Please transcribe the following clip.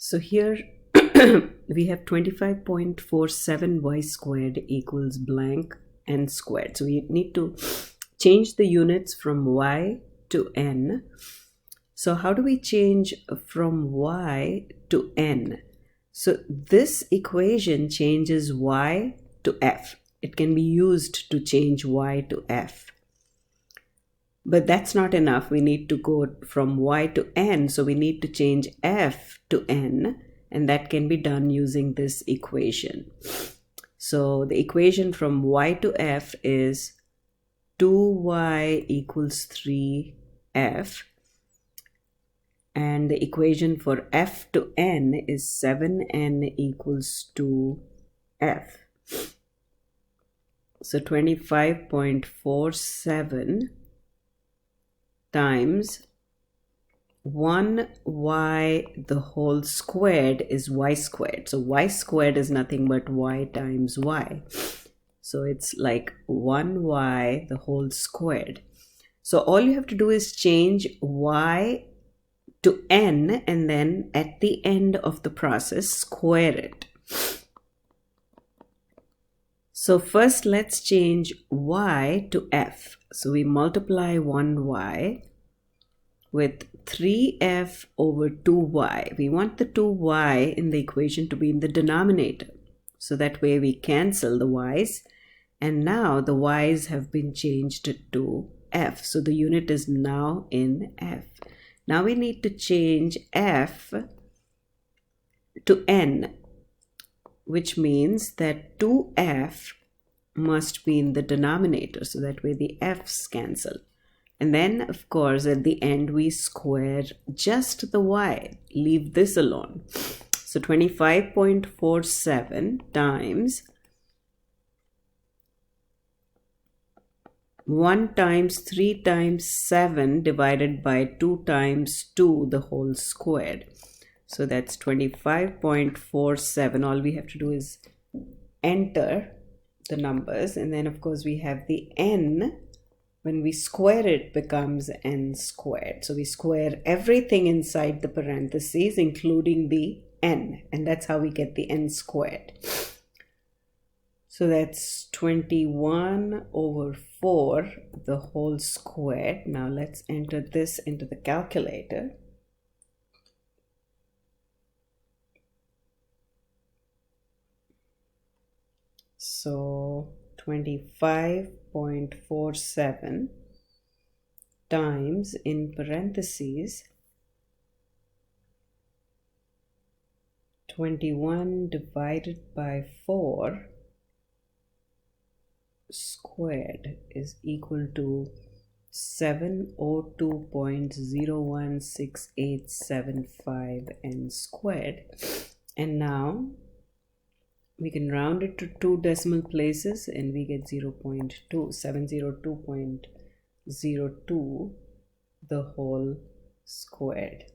So here we have 25.47 y squared equals blank n squared. So we need to change the units from y to n. So how do we change from y to n? So this equation changes y to f. It can be used to change y to f. But that's not enough. We need to go from y to n. So we need to change f to n. And that can be done using this equation. So the equation from y to f is 2y equals 3f. And the equation for f to n is 7n equals 2f. So 25.47 times 1y the whole squared is y squared. So y squared is nothing but y times y. So it's like 1y the whole squared. So all you have to do is change y to n and then at the end of the process square it. So first let's change y to f. So we multiply 1y with 3f over 2y. We want the 2y in the equation to be in the denominator. So that way we cancel the y's. And now the y's have been changed to f. So the unit is now in f. Now we need to change f to n, which means that 2f must be in the denominator. So that way the f's cancel. And then, of course, at the end, we square just the y. Leave this alone. So 25.47 times 1 times 3 times 7 divided by 2 times 2 the whole squared. So that's 25.47. All we have to do is enter the numbers. And then, of course, we have the n. When we square it, becomes n squared. So we square everything inside the parentheses, including the n. And that's how we get the n squared. So that's 21 over 4, the whole squared. Now let's enter this into the calculator. So 25.47 times, in parentheses, 21 divided by 4 squared is equal to 702.016875 n squared. And now we can round it to 2 decimal places and we get 702.02 the whole squared.